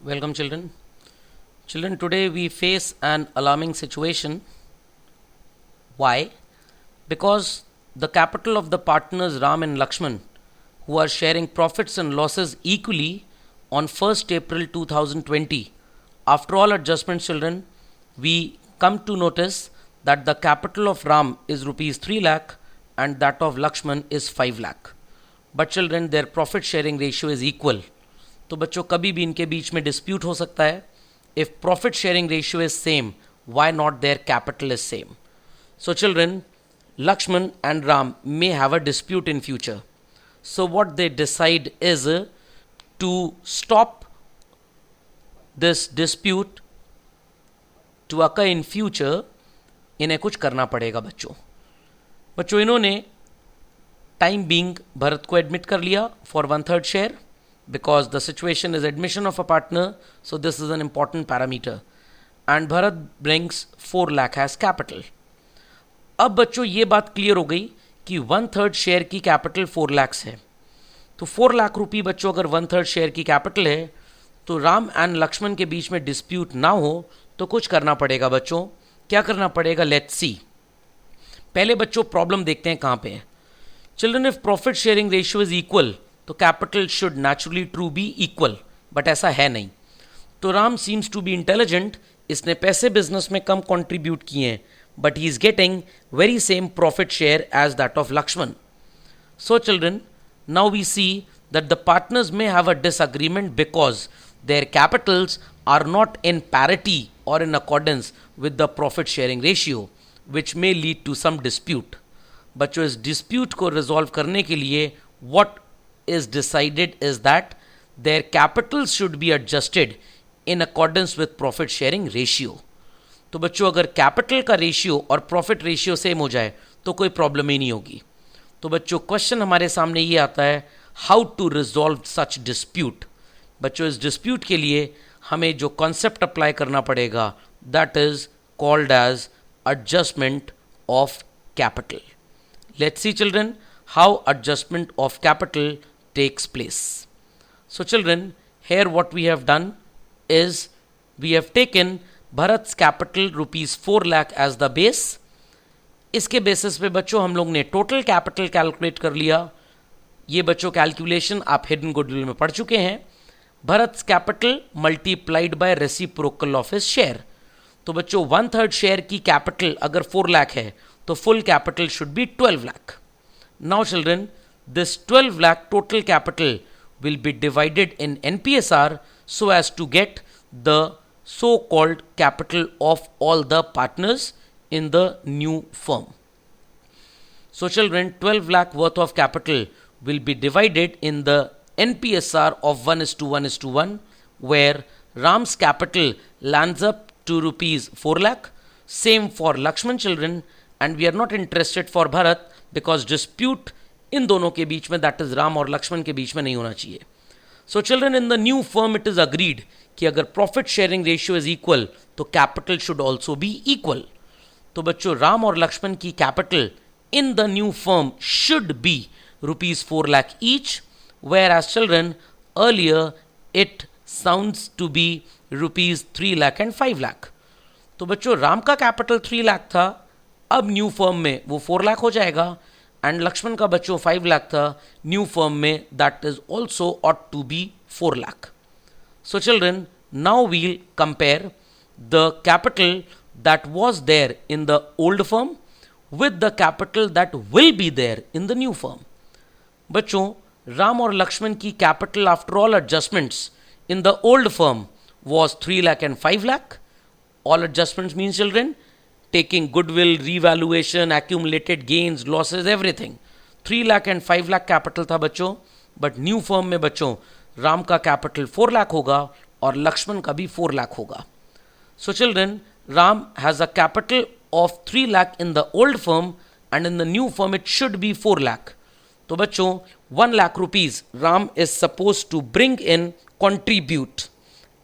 Welcome, children. Children, today we face an alarming situation. Why? Because the capital of the partners Ram and Lakshman, who are sharing profits and losses equally on 1st April 2020, after all adjustments, children, we come to notice that the capital of Ram is rupees 3 lakh and that of Lakshman is 5 lakh. But children, their profit sharing ratio is equal. तो बच्चों कभी भी इनके बीच में dispute हो सकता है. If profit sharing ratio is same, why not their capital is same? So children, Lakshman and Ram may have a dispute in future. So what they decide is to stop this dispute to occur in future. इन्हें कुछ करना पड़ेगा बच्चों इन्होंने time being Bharat को admit कर लिया for 1/3 share because the situation is admission of a partner, so this is an important parameter, and Bharat brings 4 lakh as capital. अब बच्चों ये बात क्लियर हो गई कि 1/3 शेयर की कैपिटल 4 lakhs है. तो 4 लाख रुपये बच्चों अगर 1/3 शेयर की कैपिटल है तो राम एंड लक्ष्मण के बीच में डिस्प्यूट ना हो तो कुछ करना पड़ेगा बच्चों. क्या करना पड़ेगा? Let's see. पहले बच्चों प्रॉब्लम देखते हैं कहाँ पे है. Children, if profit sharing ratio is equal तो capital should naturally true be equal, but ऐसा है नहीं. तो Ram seems to be intelligent. इसने पैसे बिजनेस में कम कंट्रीब्यूट किए हैं, but he is getting very same profit share as that of Lakshman. So children, now we see that the partners में have a disagreement because their capitals are not in parity और in accordance with the profit sharing ratio, which may lead to some dispute. बच्चों, इस dispute को resolve करने के लिए what is decided is that their capitals should be adjusted in accordance with profit sharing ratio. तो बच्चों अगर capital का रेशियो और प्रॉफिट रेशियो सेम हो जाए तो कोई प्रॉब्लम ही नहीं होगी. तो बच्चों क्वेश्चन हमारे सामने ये आता है, how to resolve such dispute. बच्चों इस डिस्प्यूट के लिए हमें जो कॉन्सेप्ट अप्लाई करना पड़ेगा that is called as adjustment of capital. Let's see children how adjustment of capital takes place. So children, here what we have done is we have taken Bharat's capital rupees 4 lakh as the base. इसके basis पे बच्चों हम लोग ने total capital calculate कर लिया. ये बच्चों कैलकुलेशन आप हिडन गुडविल में पढ़ चुके हैं. Bharat's capital multiplied by reciprocal of his share. तो बच्चों 1/3 शेयर की कैपिटल अगर 4 लाख है तो full capital should be 12 lakh. Now children, this 12 lakh total capital will be divided in NPSR so as to get the so-called capital of all the partners in the new firm. So children, 12 lakh worth of capital will be divided in the NPSR of 1:1:1, where Ram's capital lands up to rupees 4 lakh. Same for Lakshman children, and we are not interested for Bharat because dispute इन दोनों के बीच में that is Ram और लक्ष्मण के बीच में नहीं होना चाहिए. So children, in the new firm it is agreed कि अगर profit sharing ratio is equal तो capital should also be equal. तो बच्चों राम और लक्ष्मण की capital in the new firm should be rupees 4 lakh each, whereas children earlier it sounds to be rupees 3 lakh and 5 lakh. तो बच्चों राम का capital 3 lakh था, अब न्यू फर्म में वो 4 लाख हो जाएगा, एंड लक्ष्मण का बच्चों 5 लाख था. न्यू फर्म में that is also ought to be 4 lakh. So children, now we'll compare the capital that was there in the old firm with the capital that will be there in the new firm. बच्चों राम और लक्ष्मण की capital after all adjustments in the old firm was 3 lakh and 5 lakh. All adjustments means children taking goodwill, revaluation, accumulated gains, losses, everything. 3 lakh and 5 lakh capital था बच्चों, but new firm में बच्चों राम का capital 4 lakh होगा और लक्ष्मण का भी 4 lakh होगा. So children, Ram has a capital of 3 lakh in the old firm and in the new firm it should be 4 lakh. तो बच्चों 1 lakh rupees Ram is suppose to bring in contribute,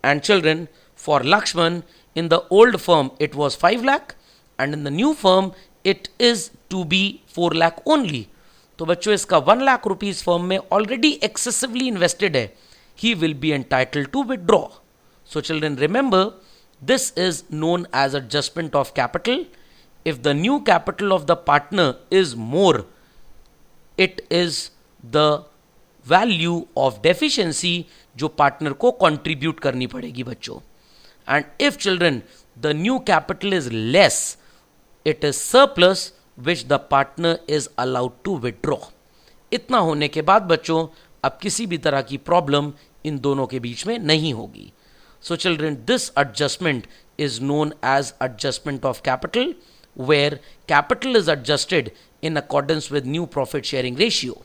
and children for Lakshman in the old firm it was 5 lakh and in the new firm it is to be 4 lakh only. तो बच्चों इसका 1 lakh rupees firm में already excessively invested है, he will be entitled to withdraw. So children, remember, this is known as adjustment of capital. If the new capital of the partner is more, it is the value of deficiency जो partner को contribute करनी पड़ेगी बच्चों. And if children, the new capital is less, it is surplus which the partner is allowed to withdraw. इतना होने के बाद बच्चों अब किसी भी तरह की प्रॉब्लम इन दोनों के बीच में नहीं होगी. So children, this adjustment is known as adjustment of capital, where capital is adjusted in accordance with new profit sharing ratio.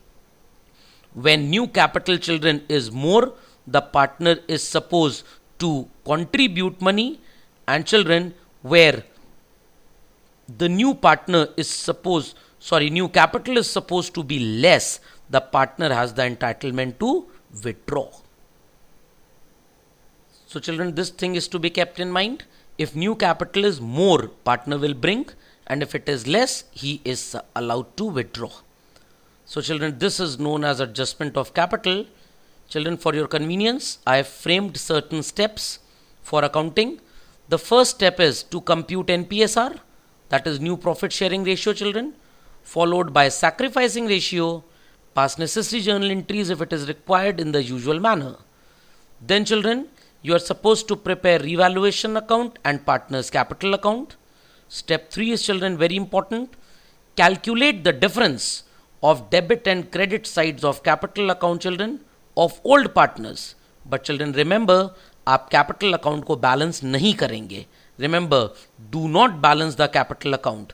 When new capital, children, is more, the partner is supposed to contribute money, and children, where the new partner is new capital is supposed to be less, the partner has the entitlement to withdraw. So children, this thing is to be kept in mind. If new capital is more, partner will bring, and if it is less, he is allowed to withdraw. So children, this is known as adjustment of capital. Children, for your convenience, I have framed certain steps for accounting. The first step is to compute NPSR, that is new profit sharing ratio, children, followed by sacrificing ratio, pass necessary journal entries if it is required in the usual manner. Then children, you are supposed to prepare revaluation account and partner's capital account. Step 3 is, children, very important. Calculate the difference of debit and credit sides of capital account, children, of old partners. But children, remember, आप capital account को balance नहीं करेंगे. Remember, do not balance the capital account.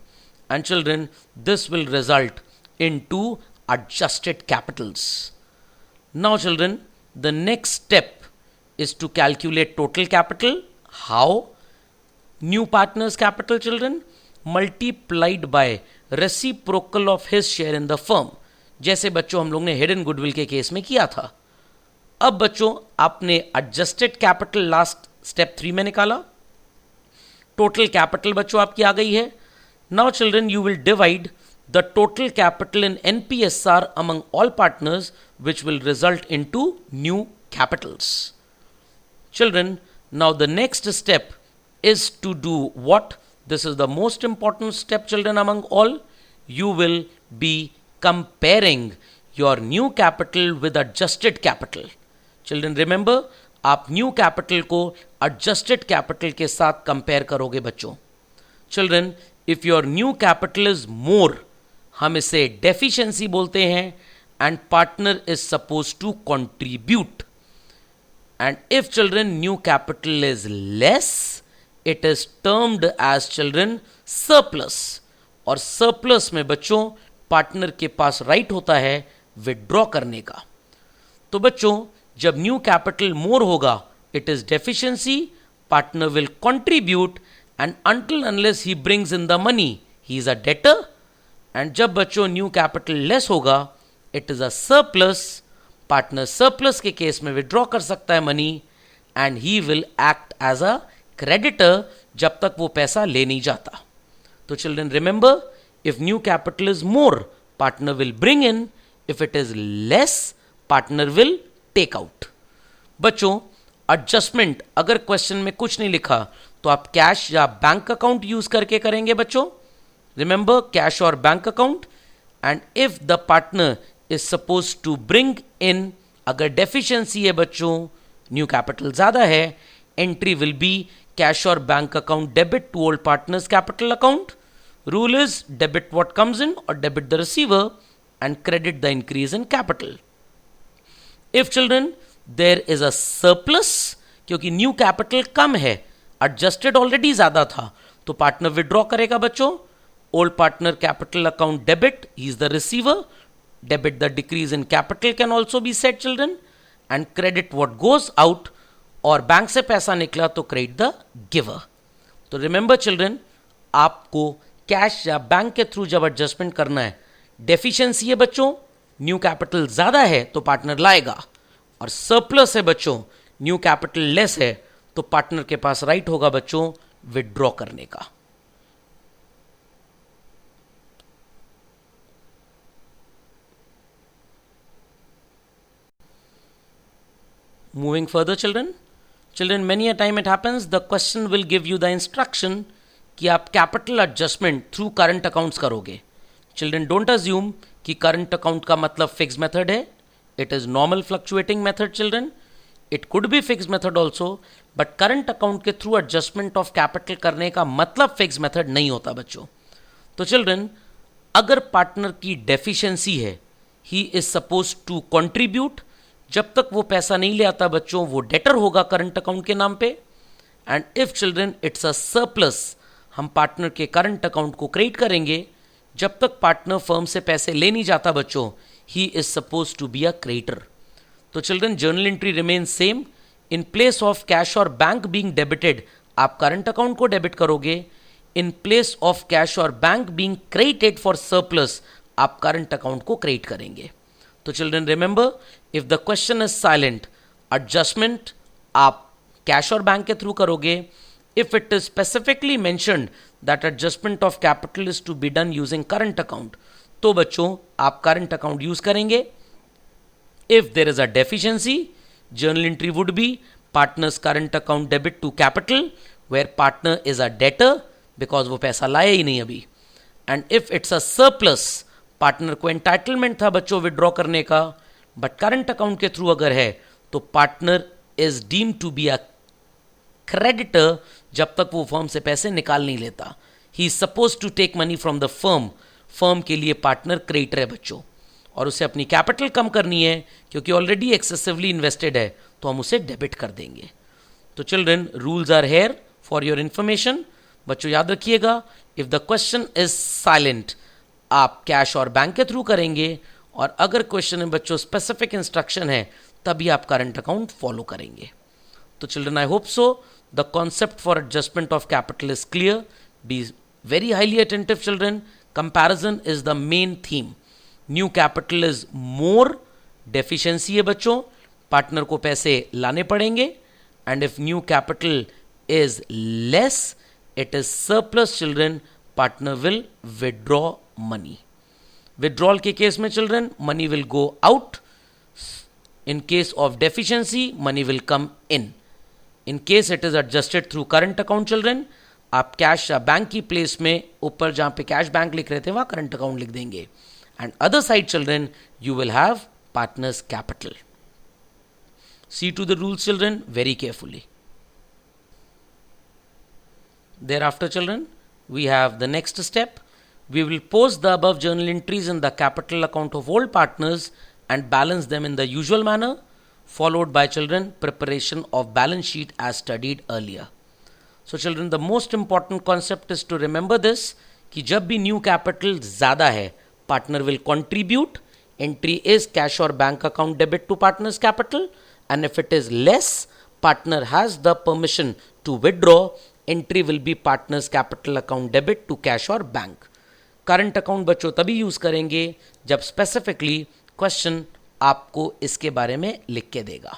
And children, this will result into adjusted capitals. Now children, the next step is to calculate total capital. How? New partner's capital, children, multiplied by reciprocal of his share in the firm. जैसे बच्चों हम लोग ने hidden goodwill के case में किया था. अब बच्चों आपने एडजस्टेड कैपिटल लास्ट स्टेप 3 में निकाला. टोटल कैपिटल बच्चों आपकी आ गई है. Now children, you will divide the total capital in NPSR among all partners, which will result into new capitals. Children, now the next step is to do what? This is the most important step, children, among all. You will be comparing your new capital with adjusted capital. Children, remember, आप new capital को adjusted capital के साथ compare करोगे बच्चों. Children, if your new capital is more, हम इसे deficiency बोलते हैं, and partner is suppose to contribute. And if children new capital is less, it is termed as children surplus. और सरप्लस में बच्चों पार्टनर के पास राइट होता है विड्रॉ करने का. तो बच्चों जब न्यू कैपिटल मोर होगा, it is deficiency, partner will contribute, and until unless he brings in the money, he is a debtor. And जब बच्चों न्यू कैपिटल लेस होगा, it is a surplus. Partner surplus के case में withdraw कर सकता है money, and he will act as a creditor जब तक वो पैसा ले नहीं जाता. तो children remember, if new capital is more, partner will bring in. If it is less, partner will take out. बच्चों एडजस्टमेंट अगर क्वेश्चन में कुछ नहीं लिखा तो आप कैश या बैंक अकाउंट यूज करके करेंगे बच्चों. Remember, cash or bank account. And if the partner is supposed to bring in, अगर deficiency है बच्चों, new capital ज़्यादा है, entry will be cash or bank account debit to old partner's capital account. Rule is debit what comes in or debit the receiver and credit the increase in capital. If children there is a surplus, क्योंकि new capital कम है, adjusted already ज़्यादा था, तो partner withdraw करेगा बच्चों. Old partner capital account debit, he is the receiver. Debit the decrease in capital can also be said, children, and credit what goes out. और bank से पैसा निकला तो credit the giver. तो remember children, आपको cash या bank के through जब एडजस्टमेंट करना है, डेफिशिएंसी है बच्चों, न्यू कैपिटल ज़्यादा है तो पार्टनर लाएगा, और सरप्लस है बच्चों, न्यू कैपिटल लेस है तो पार्टनर के पास राइट होगा बच्चों विड्रॉ करने का. Moving further, children, children many a time it happens the question will give you the instruction कि आप capital adjustment through current accounts करोगे. चिल्ड्रन डोंट अज्यूम कि करंट अकाउंट का मतलब फिक्स मेथड है. It is normal fluctuating method children. It could be fix method also, but current account के through adjustment of capital करने का मतलब fix method नहीं होता बच्चों. तो चिल्ड्रन अगर पार्टनर की डेफिशिएंसी है, he is suppose to contribute. जब तक वो पैसा नहीं ले आता बच्चों, वो डेटर होगा करंट अकाउंट के नाम पे. And if children it's a surplus, हम पार्टनर के करंट अकाउंट को क्रिएट करेंगे. जब तक पार्टनर फर्म से पैसे ले नहीं जाता बच्चों, he is suppose to be a creator. तो children journal entry remain same. In place of cash और बैंक बीइंग डेबिटेड, आप करंट अकाउंट को डेबिट करोगे. इन प्लेस ऑफ कैश और bank being credited for surplus, आप current account को create करेंगे. तो children remember, if the question is silent, adjustment आप कैश और बैंक के थ्रू करोगे. If it is specifically mentioned that adjustment of capital is to be done using current account, तो बच्चों आप करंट अकाउंट यूज करेंगे. If there is a deficiency, journal entry would be partner's current account debit to capital where partner is a debtor because वो पैसा लाया ही नहीं अभी. and if it's a surplus, partner को एंटाइटलमेंट था बच्चों withdraw करने का, बट करंट अकाउंट के थ्रू अगर है तो partner is deem to be a creditor जब तक वो फर्म से पैसे निकाल नहीं लेता. He is suppose to take money from the firm. Firm के लिए पार्टनर क्रेडिटर है बच्चों, और उसे अपनी कैपिटल कम करनी है क्योंकि ऑलरेडी एक्सेसिवली इन्वेस्टेड है, तो हम उसे डेबिट कर देंगे. तो children rules are here for your information. बच्चों याद रखिएगा, if the question is silent, आप कैश और बैंक के थ्रू करेंगे, और अगर क्वेश्चन में बच्चों स्पेसिफिक इंस्ट्रक्शन है तभी आप करंट अकाउंट फॉलो करेंगे. तो children I hope so the concept for adjustment of capital is clear. Be very highly attentive children. Comparison is the main theme. New capital is more, deficiency है बच्चों, partner को पैसे लाने पड़ेंगे. And if new capital is less, it is surplus children, partner will withdraw money. Withdrawal के case में children money will go out. In case of deficiency money will come in. In case it is adjusted through current account children, आप cash या bank की place में ऊपर जहां पे cash bank लिख रहे थे वहां करंट अकाउंट लिख देंगे. And other side children, you will have partner's capital. See to the rules children very carefully. Thereafter children, we have the next step. We will post the above journal entries in the capital account of all partners and balance them in the usual manner, followed by children preparation of balance sheet as studied earlier. So children, the most important concept is to remember this कि जब भी new capital ज़्यादा है, partner will contribute. Entry is cash or bank account debit to partner's capital, and if it is less, partner has the permission to withdraw. Entry will be partner's capital account debit to cash or bank. Current account बच्चों तभी use करेंगे जब specifically question आपको इसके बारे में लिख के देगा.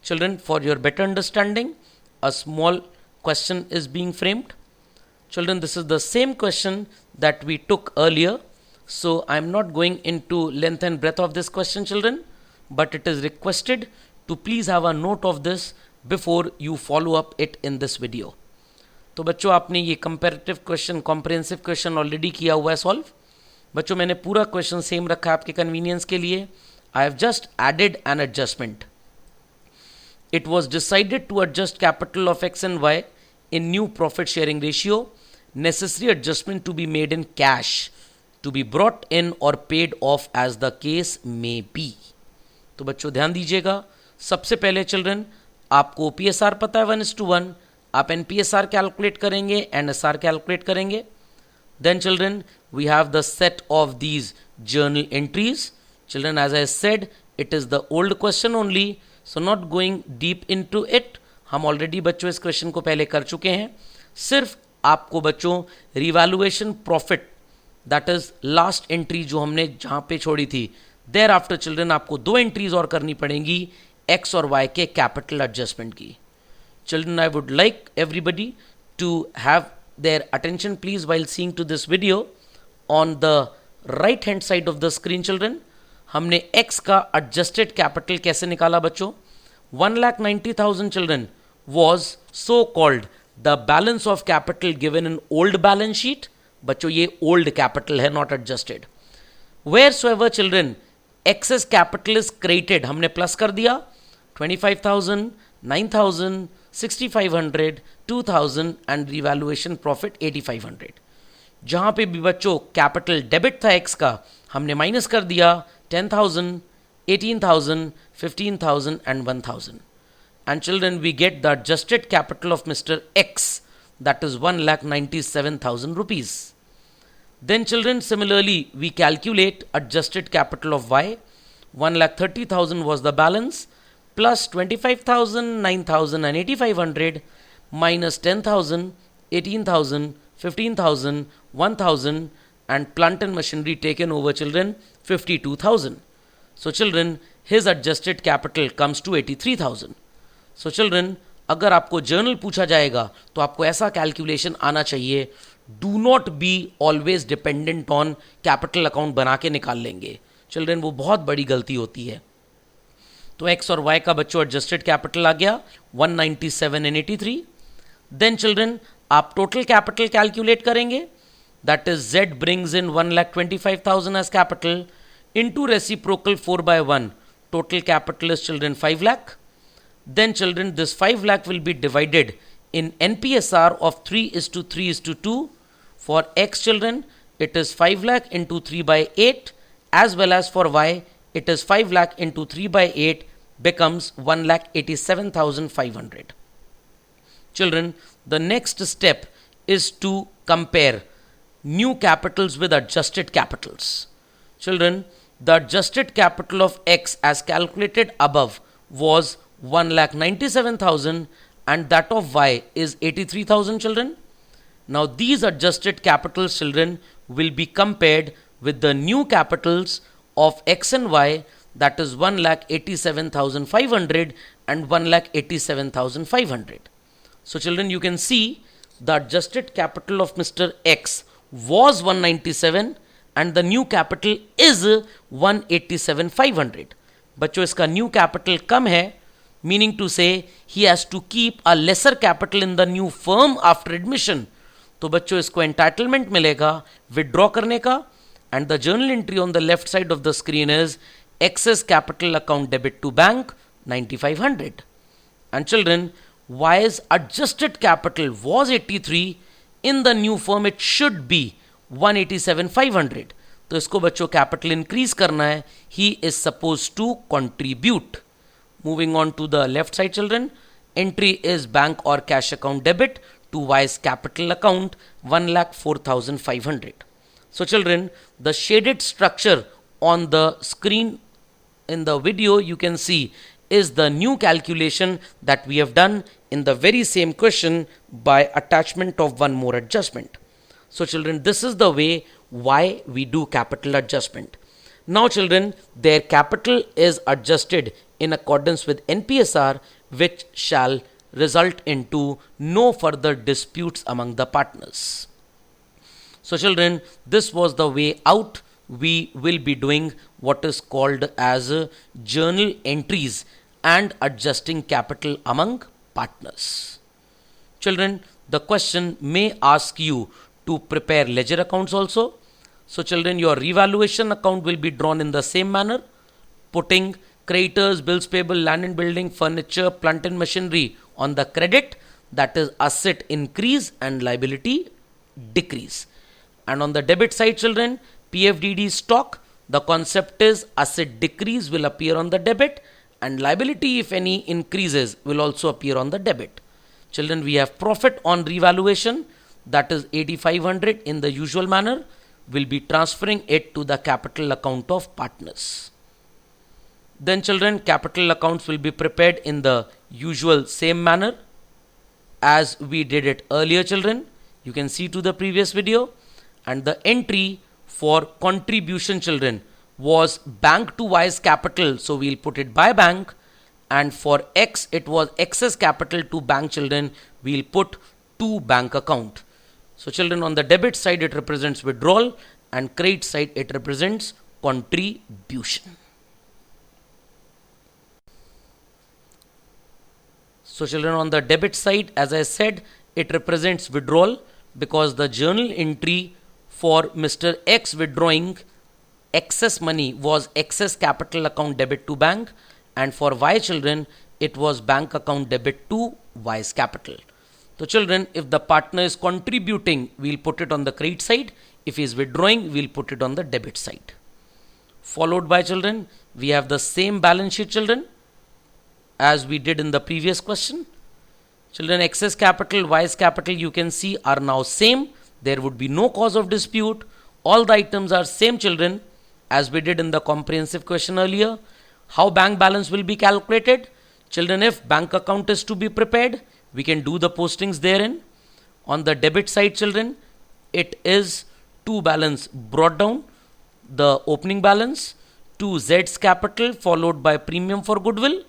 Children, for your better understanding, a small question is being framed. Children, this is the same question that we took earlier. So I am not going into length and breadth of this question children, but it is requested to please have a note of this before you follow up it in this video. तो बच्चों आपने ये comparative question, comprehensive question already किया हुआ है solve. बच्चों मैंने पूरा क्वेश्चन सेम रखा है आपके कन्वीनियंस के लिए. I have just added an adjustment. It was decided to adjust capital of X and Y in new profit sharing ratio. Necessary adjustment to be made in cash to be brought in or paid off as the case may be. तो बच्चों ध्यान दीजिएगा, सबसे पहले children आपको PSR पता है 1:1, आप NPSR कैलकुलेट करेंगे, NSR कैलकुलेट करेंगे. Then children we have the set of these journal entries. Children as I said, it is the old question only, so not going deep into it. हम already बच्चों इस question को पहले कर चुके हैं. सिर्फ आपको बच्चों revaluation profit, that is last entry जो हमने जहां पे छोड़ी थी, देयर आफ्टर चिल्ड्रन आपको 2 एंट्रीज और करनी पड़ेंगी एक्स और वाई के कैपिटल एडजस्टमेंट की. Children I would like everybody to have their attention please while seeing to this video. On the right hand side of the screen children, हमने X का adjusted capital कैसे निकाला बच्चों. 1,90,000 children was so called the balance of capital given in old balance sheet. बच्चों ये old capital है, not adjusted. Wheresoever children excess capital is created, हमने plus कर दिया 25,000, 9,000, 6,500, 2,000 and revaluation profit 8,500. जहां पे भी बच्चों कैपिटल डेबिट था एक्स का, हमने माइनस कर दिया 10,000, 18,000, 15,000 and 1,000. And children, we get the adjusted capital of Mr. X, that is 1,97,000 rupees. Then children, similarly, we calculate adjusted capital of Y. 1,30,000 was the balance, plus 25,000, 9,000 and 8,500 minus 10,000, 18,000, 15,000, 1,000 and plant and machinery taken over, children, 52,000. So children, his adjusted capital comes to 83,000. So children, अगर आपको journal पूछा जाएगा तो आपको ऐसा calculation आना चाहिए. Do not be always dependent on capital account बना के निकाल लेंगे. चिल्ड्रन, वो बहुत बड़ी गलती होती है. तो एक्स और वाई का बच्चों एडजस्टेड कैपिटल आ गया 197 and 83. देन चिल्ड्रन, आप टोटल कैपिटल कैलकुलेट करेंगे. That is Z brings in 1,25,000 as capital into reciprocal 4/1. Total capital is children 5 lakh. Then children, this 5 lakh will be divided in NPSR of 3:3:2. For X children, it is 5 lakh into 3/8, as well as for Y, it is 5 lakh into 3/8 becomes 1,87,500. Children, the next step is to compare new capitals with adjusted capitals. Children, the adjusted capital of X as calculated above was 1,97,000 and that of Y is 83,000, children. Now these adjusted capitals, children, will be compared with the new capitals of X and Y, that is 1,87,500 and 1,87,500. So children, you can see the adjusted capital of Mr. X was 197 and the new capital is 187,500. बच्चों, इसका new capital कम है, meaning to say he has to keep a lesser capital in the new firm after admission. तो बच्चों, इसको entitlement मिलेगा withdraw करने का. And the journal entry on the left side of the screen is excess capital account debit to bank 9,500. And children, Y's adjusted capital was 83. In the new firm it should be 187,500. तो इसको बच्चों capital increase करना है. He is suppose to contribute. Moving on to the left side children, entry is bank और cash account debit to वाइज capital account 1,04,500. So children, the shaded structure on the screen in the video you can see is the new calculation that we have done in the very same question by attachment of one more adjustment. So children, this is the way why we do capital adjustment. Now children, their capital is adjusted in accordance with NPSR, which shall result into no further disputes among the partners. So children, this was the way out. We will be doing what is called as journal entries and adjusting capital among partners. Children, the question may ask you to prepare ledger accounts also. So children, your revaluation account will be drawn in the same manner, putting creditors, bills payable, land and building, furniture, plant and machinery on the credit, that is asset increase and liability decrease. And on the debit side children, PFDD stock, the concept is asset decrease will appear on the debit and liability, if any, increases will also appear on the debit. Children, we have profit on revaluation, that is 8,500 in the usual manner. Will be transferring it to the capital account of partners. Then children, capital accounts will be prepared in the usual same manner as we did it earlier children. You can see to the previous video. And the entry for contribution children was bank to Y's capital, so we'll put it by bank. And for X, it was excess capital to bank children, we'll put to bank account. So children, on the debit side it represents withdrawal and credit side it represents contribution. So children, on the debit side, as I said, it represents withdrawal because the journal entry for Mr. X withdrawing excess money was excess capital account debit to bank, and for Y children it was bank account debit to Y's capital. So children, if the partner is contributing, we'll put it on the credit side. If he is withdrawing, we'll put it on the debit side. Followed by children, we have the same balance sheet children as we did in the previous question. Children, excess capital, Y's capital, you can see are now same. There would be no cause of dispute. All the items are same children as we did in the comprehensive question earlier. How bank balance will be calculated? Children, if bank account is to be prepared, we can do the postings therein. On the debit side children, it is to balance brought down, the opening balance, to Z's capital followed by premium for goodwill,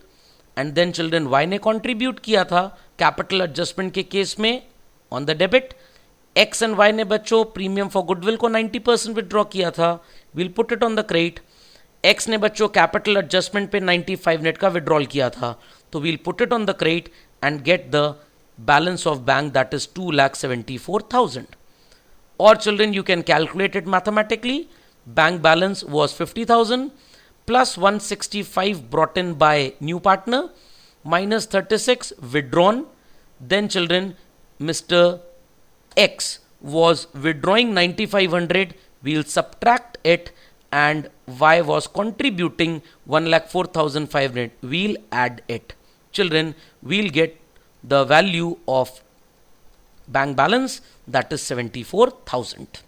and then children Y ने contribute किया था capital adjustment के case में on the debit. X and Y ने बच्चों premium for goodwill को 90% withdraw किया था, we'll put it on the credit. X ने बच्चों capital adjustment पे 95 net का withdrawal किया था, तो we'll put it on the credit and get the balance of bank, that is 2,74,000. Or children, you can calculate it mathematically. Bank balance was 50,000 plus 165 brought in by new partner minus 36 withdrawn. Then children, Mr. X was withdrawing 9,500. We'll subtract it, and Y was contributing 1,04,500. We'll add it. Children, we'll get the value of bank balance, that is 74,000.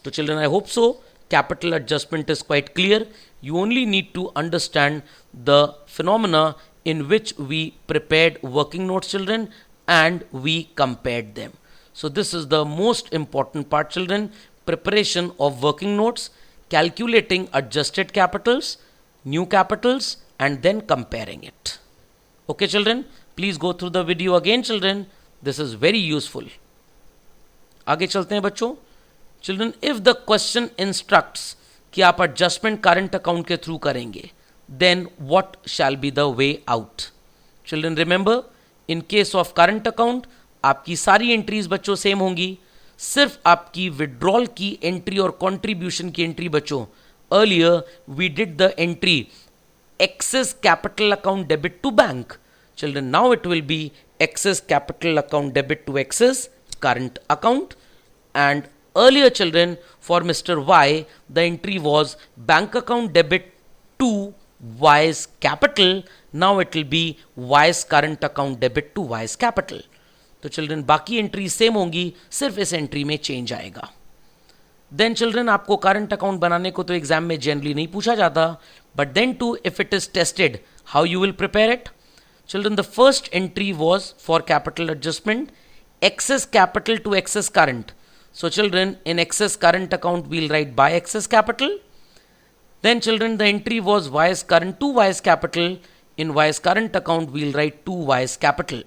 So children, I hope so. Capital adjustment is quite clear. You only need to understand the phenomena in which we prepared working notes children and we compared them. So this is the most important part children, preparation of working notes, calculating adjusted capitals, new capitals, and then comparing it. Okay children, please go through the video again children. This is very useful. आगे चलते हैं बच्चों. Children, if the question instructs कि आप adjustment current account के through करेंगे, then what shall be the way out? Children, remember, in case of current account, आपकी सारी entries बच्चों same होंगी, सिर्फ आपकी withdrawal की entry और contribution की entry बच्चों. Earlier we did the entry excess capital account debit to bank. Children, now it will be excess capital account debit to excess current account. And earlier children, for Mr. Y, the entry was bank account debit to Y's capital. Now it will be Y's current account debit to Y's capital. तो children, बाकी entries same होंगी, सिर्फ इस entry में change आएगा. Then children, आपको current account बनाने को तो एग्जाम में generally नहीं पूछा जाता, but then too if it is tested, how you will prepare it? Children, the first entry was for capital adjustment, excess capital to excess current. So children, in excess current account we'll write by excess capital. Then children, the entry was Y's current to Y's capital. In Y's current account we'll write to Y's capital.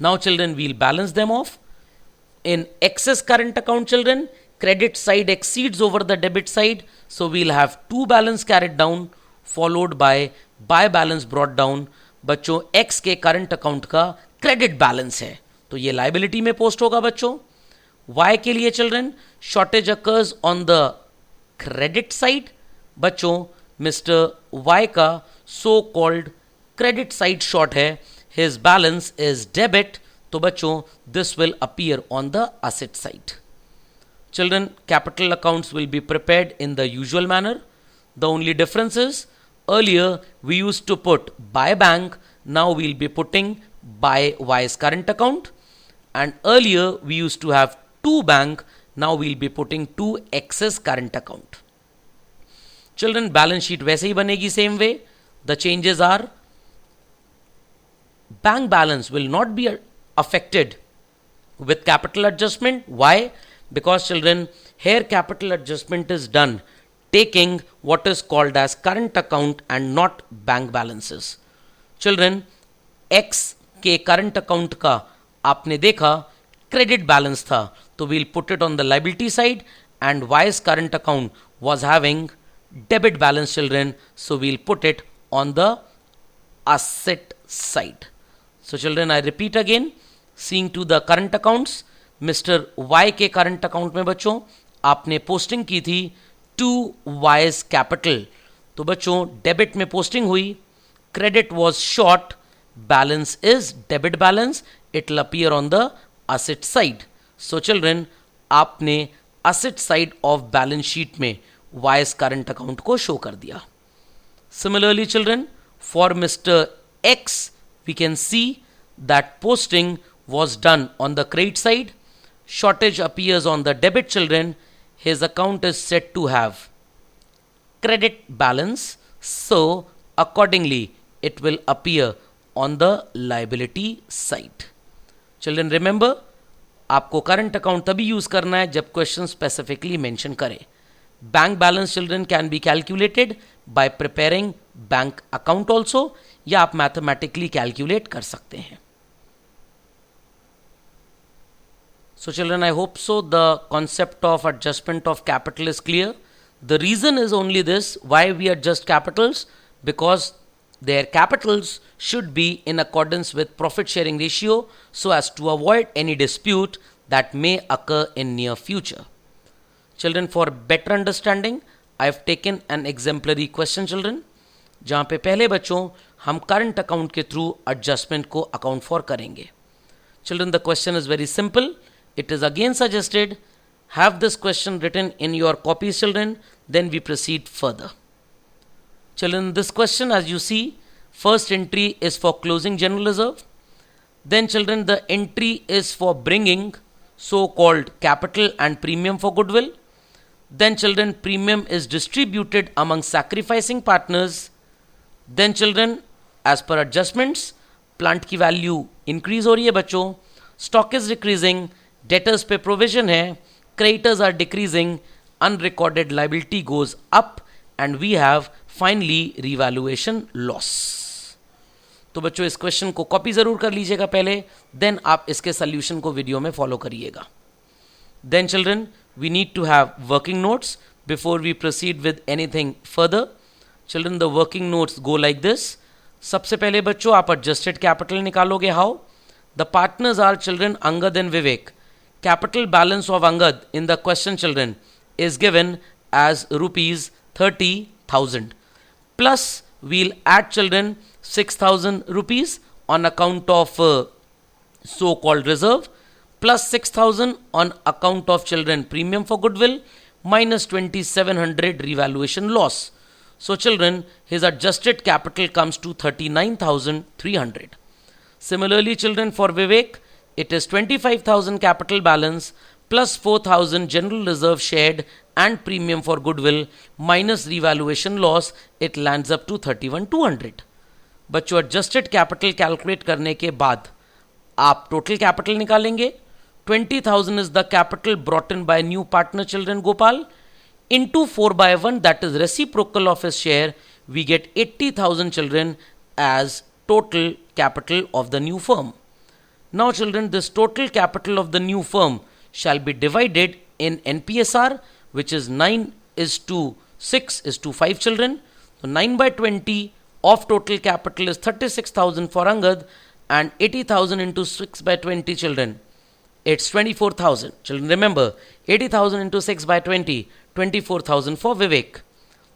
Now children, we'll balance them off. In excess current account children, credit side exceeds over the debit side, so we'll have to balance carried down followed by balance brought down. बच्चों X के current account का credit balance है, तो ये liability में post होगा बच्चों. Y के लिए children, shortage occurs on the credit side. बच्चों, मिस्टर Y का so called credit side short है, हिज बैलेंस इज डेबिट, तो बच्चों this will appear on the asset side. Children, capital accounts will be prepared in the usual manner. The only difference is, earlier we used to put by bank, now we'll be putting by Y's current account, and earlier we used to have to bank, now we'll be putting to excess current account. Children, balance sheet वैसे ही बनेगी same way. The changes are, bank balance will not be affected with capital adjustment. Why? Because children, here capital adjustment is done taking what is called as current account and not bank balances. Children, X के current account का आपने देखा credit balance था, तो we'll put it on the liability side, and Y's current account was having debit balance children, so we'll put it on the asset side. So children, I repeat again, seeing to the current accounts, mister Y के current account में बच्चों आपने posting की थी to वाइज capital, तो बच्चों debit में पोस्टिंग हुई, credit was short, balance is debit balance, it will appear on the asset side. So children, आपने asset side of balance sheet में वाइज करंट अकाउंट को शो कर दिया. Similarly children, for Mr. X we can see that posting was done on the credit side, shortage appears on the debit children, his account is said to have credit balance, so accordingly it will appear on the liability side. Children remember, आपको current account तभी use करना है जब question specifically mention करे. Bank balance children can be calculated by preparing bank account also, या आप mathematically calculate कर सकते हैं. So children, I hope so the concept of adjustment of capital is clear. The reason is only this, why we adjust capitals, because their capitals should be in accordance with profit sharing ratio so as to avoid any dispute that may occur in near future. Children, for better understanding, I have taken an exemplary question children, जहाँ पे पहले बच्चों हम current account के through adjustment को account for करेंगे. Children, the question is very simple. It is again suggested, have this question written in your copies children, then we proceed further. Children, this question as you see, first entry is for closing general reserve. Then children, the entry is for bringing so-called capital and premium for goodwill. Then children, premium is distributed among sacrificing partners. Then children, as per adjustments, plant की value increase हो रही है बच्चों, stock is decreasing, debtors पे provision है, creditors are decreasing, unrecorded liability goes up, and we have finally revaluation loss. तो बच्चों इस क्वेश्चन को कॉपी जरूर कर लीजिएगा पहले, देन आप इसके सोल्यूशन को वीडियो में फॉलो करिएगा. Then children, we need to have working notes before we proceed with anything further. Children, the working notes go like this. सबसे पहले बच्चों आप एडजस्टेड कैपिटल निकालोगे. How? The partners are children Angad and Vivek. Capital balance of Angad in the question children is given as rupees 30,000. Plus we'll add children 6,000 rupees on account of so-called reserve, plus 6,000 on account of children premium for goodwill, minus 2,700 revaluation loss. So children, his adjusted capital comes to 39,300. Similarly children, for Vivek, it is 25,000 capital balance plus 4,000 general reserve shared and premium for goodwill minus revaluation loss, it lands up to 31,200. बच्चों adjusted capital calculate करने के बाद आप total capital निकालेंगे. 20,000 is the capital brought in by new partner children Gopal into 4/1, that is reciprocal of his share, we get 80,000 children as total capital of the new firm. Now children, this total capital of the new firm shall be divided in NPSR, which is 9:6:5 children. So 9/20 of total capital is 36,000 for Angad, and 80,000 into 6/20 children, it's 24,000. Children remember, 80,000 into 6/20, 24,000 for Vivek.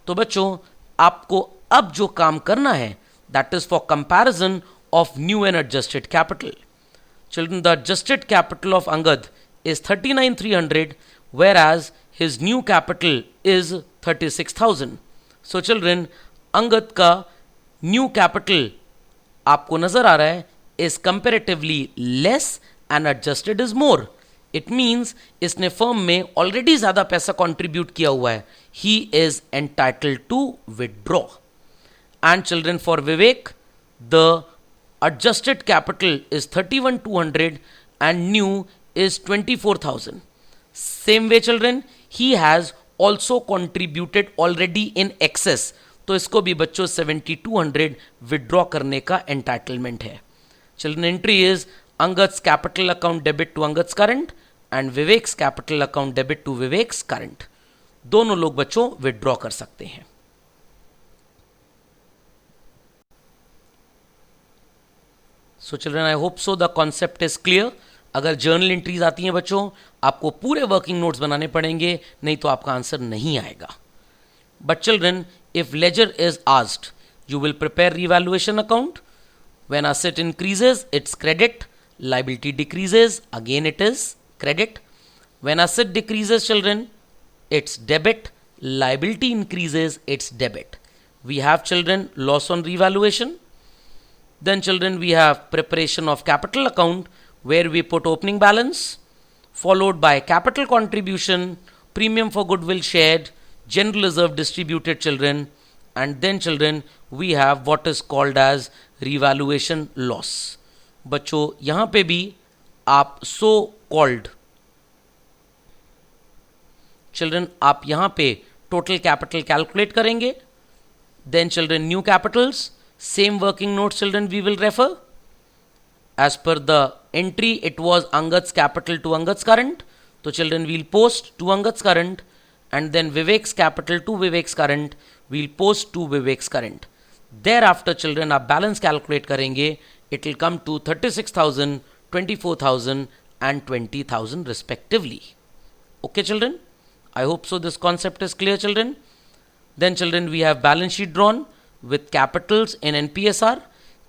तो बच्चों आपको अब जो काम करना है, that is for comparison of new and adjusted capital. Children, the adjusted capital of Angad is 39,300, whereas his new capital is 36,000. So children, Angad का new capital आपको नजर आ रहा है is comparatively less and adjusted is more. It means इसने firm में already ज्यादा पैसा contribute किया हुआ है. He is entitled to withdraw. And children, for Vivek, the adjusted capital is 31,200 and new is 24,000. Same way children, he has also contributed already in excess, तो इसको भी बच्चों 7,200 विड्रॉ करने का एंटाइटलमेंट है. Children, entry is Angad's capital account debit to Angad's current and Vivek's capital account debit to Vivek's current. दोनों लोग बच्चों विड्रॉ कर सकते हैं. So children I hope so the concept is clear. अगर जर्नल एंट्रीज आती हैं बच्चों, आपको पूरे वर्किंग नोट्स बनाने पड़ेंगे, नहीं तो आपका आंसर नहीं आएगा. But children, if ledger is asked, you will prepare revaluation account. When asset increases, it's credit. Liability decreases, again it is credit. When asset decreases, children, it's debit. Liability increases, it's debit. We have, children, loss on revaluation. Then children, we have preparation of capital account, where we put opening balance, followed by capital contribution, premium for goodwill shared, general reserve distributed, children. And then children, we have what is called as revaluation loss. बच्चों यहाँ पे भी आप so called children, आप यहाँ पे total capital calculate करेंगे. Then children, new capitals, same working notes, children, we will refer. As per the entry, it was Angad's capital to Angad's current. So children, we'll post to Angad's current, and then Vivek's capital to Vivek's current. We'll post to Vivek's current. Thereafter, children, आप balance calculate करेंगे. It will come to 36,000, 24,000 and 20,000 respectively. Okay, children? I hope so this concept is clear, children. Then, children, we have balance sheet drawn with capitals in NPSR,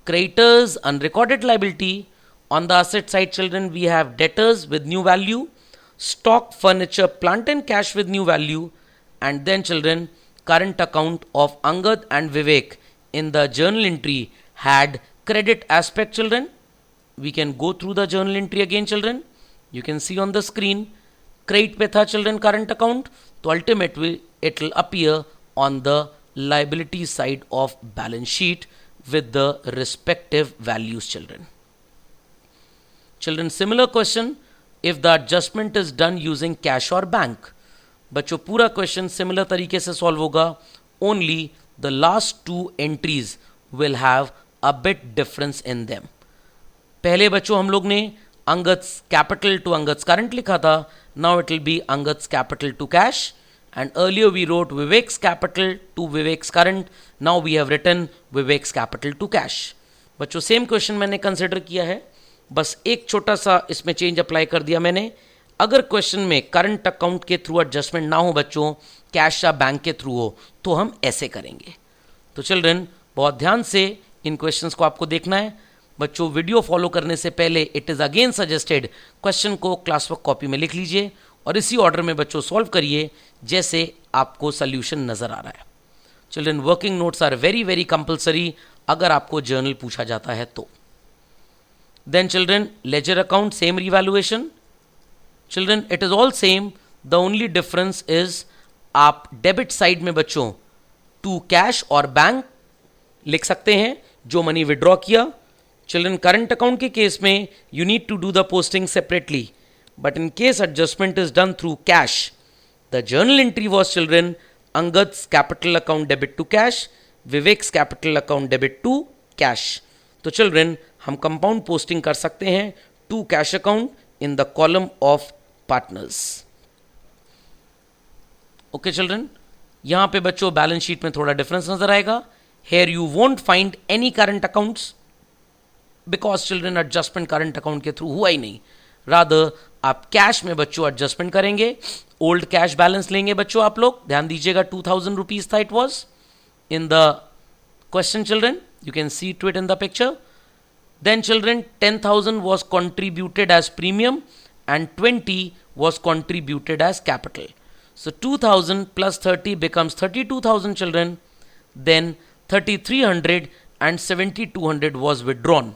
creditors, unrecorded liability. On the asset side, children, we have debtors with new value, stock, furniture, plant and cash with new value, and then, children, current account of Angad and Vivek in the journal entry had credit aspect, children. We can go through the journal entry again, children. You can see on the screen, credit pe tha, children, current account. So ultimately it will appear on the liability side of balance sheet with the respective values, children. Children, similar question, if the adjustment is done using cash or bank. बच्चों पूरा question similar तरीके से solve होगा, only the last two entries will have a bit difference in them. पहले बच्चों हम लोग ने Angad's capital to Angad's current लिखा था. Now it will be Angad's capital to cash, and earlier we wrote Vivek's capital to Vivek's current. Now we have written Vivek's capital to cash. बच्चों same question मैंने consider किया है, बस एक छोटा सा इसमें चेंज अप्लाई कर दिया मैंने. अगर क्वेश्चन में करंट अकाउंट के थ्रू एडजस्टमेंट ना हो बच्चों, कैश या बैंक के थ्रू हो, तो हम ऐसे करेंगे. तो चिल्ड्रन बहुत ध्यान से इन क्वेश्चंस को आपको देखना है. बच्चों वीडियो फॉलो करने से पहले it is again suggested question को क्लास वर्क कॉपी में लिख लीजिए और इसी ऑर्डर में बच्चों सॉल्व करिए जैसे आपको सोल्यूशन नज़र आ रहा है. Children working notes are very very compulsory अगर आपको जर्नल पूछा जाता है तो. Then children ledger account same revaluation. Children it is all same, the only difference is आप डेबिट साइड में बच्चों टू कैश और बैंक लिख सकते हैं जो मनी विड्रॉ किया. चिल्ड्रन करंट अकाउंट के केस में you need to do the posting separately, but in case adjustment is done through cash, the journal entry was children Angad's capital account debit to cash, Vivek's capital account debit to cash. तो children हम compound posting कर सकते हैं to cash account in the column of partners. Okay children, यहाँ पे बच्चों balance sheet में थोड़ा डिफरेंस नजर आएगा. Here you won't find any current accounts because children adjustment current account के थ्रू हुआ ही नहीं. Rather आप कैश में बच्चों एडजस्टमेंट करेंगे, ओल्ड कैश बैलेंस लेंगे बच्चों. आप लोग ध्यान दीजिएगा 2000 रुपीज था it was in the question. Children you can see to it in the picture. Then children 10,000 was contributed as premium and 20 was contributed as capital. So 2,000 plus 30 becomes 32,000 children. Then 3,300 and 7,200 was withdrawn.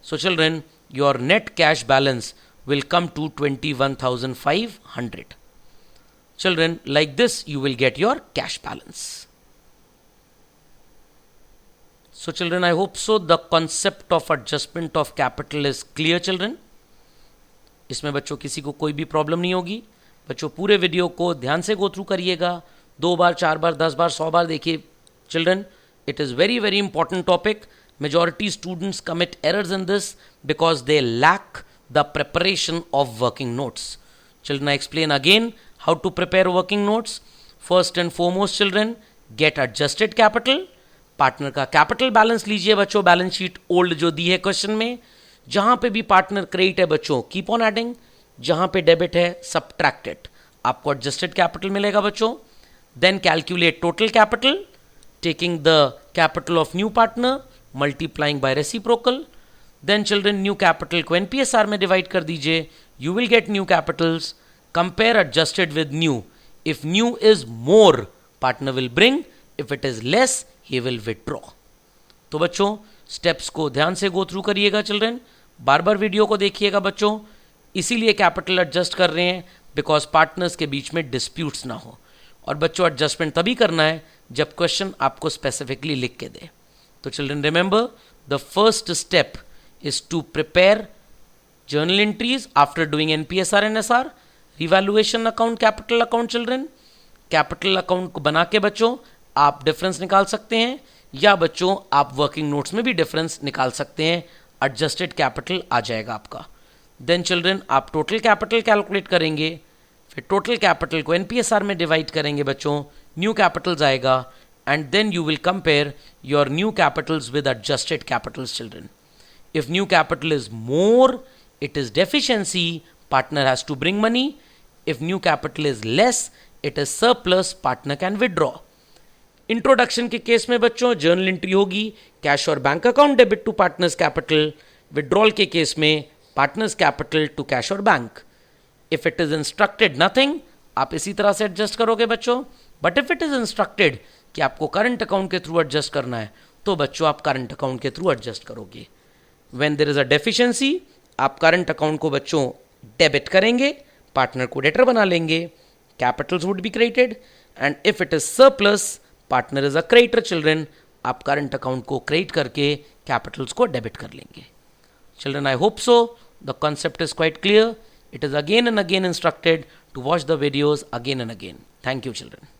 So children your net cash balance will come to 21,500. Children like this you will get your cash balance. So children, I hope so the concept of adjustment of capital is clear children. इसमें बच्चों किसी को कोई भी problem नहीं होगी. बच्चों पूरे वीडियो को ध्यान से गो थ्रू करिएगा, 2 बार 4 बार 10 बार 100 बार देखिए. Children it is very very important topic. Majority students commit errors in this because they lack the preparation of working notes. Children I explain again how to prepare working notes. First and foremost children get adjusted capital. Partner का capital balance लीजिए बच्चों, balance sheet old जो दी है question में. जहां पे भी partner credit है बच्चों कीप ऑन एडिंग, जहां पे डेबिट है सबट्रैक्ट इट, आपको एडजस्टेड कैपिटल मिलेगा बच्चों. Then calculate total capital taking the capital of new partner multiplying by reciprocal. Then children new capital को एनपीएसआर में डिवाइड कर दीजिए, you will get new capitals. Compare adjusted with new, if new is more partner will bring, if it is less he will withdraw. तो बच्चों steps को ध्यान से go through करिएगा चिल्ड्रन, बार बार वीडियो को देखिएगा बच्चों. इसीलिए कैपिटल एडजस्ट कर रहे हैं बिकॉज पार्टनर्स के बीच में डिस्प्यूट्स ना हो. और बच्चों एडजस्टमेंट तभी करना है जब क्वेश्चन आपको स्पेसिफिकली लिख के दे. तो children remember the first step is to prepare journal entries after doing NPSR NSR, revaluation account, capital account. Children capital account को बना के बच्चों आप डिफरेंस निकाल सकते हैं, या बच्चों आप वर्किंग नोट्स में भी डिफरेंस निकाल सकते हैं, एडजस्टेड कैपिटल आ जाएगा आपका. देन चिल्ड्रन आप टोटल कैपिटल कैलकुलेट करेंगे, फिर टोटल कैपिटल को एनपीएसआर में डिवाइड करेंगे बच्चों, न्यू कैपिटल्स आएगा, and then you will compare your new capitals with adjusted capitals. Children if new capital is more it is deficiency, partner has to bring money. If new capital is less, it is surplus, partner can withdraw. Introduction के case में बच्चों journal entry होगी cash और bank account debit to partners capital. Withdrawal के case में partners capital to cash और bank. If it is instructed nothing, आप इसी तरह से एडजस्ट करोगे बच्चों. But if it is instructed कि आपको करंट अकाउंट के थ्रू एडजस्ट करना है, तो बच्चों आप करंट अकाउंट के थ्रू एडजस्ट करोगे. When there is a deficiency, आप करंट अकाउंट को बच्चों डेबिट करेंगे, पार्टनर को डेटर बना लेंगे, Capitals would be credited. And if it is surplus, partner is a creditor. Children आप करंट अकाउंट को क्रेडिट करके कैपिटल्स को डेबिट कर लेंगे. Children I hope so the concept is quite clear. It is again and again instructed to watch the videos again and again. Thank you children.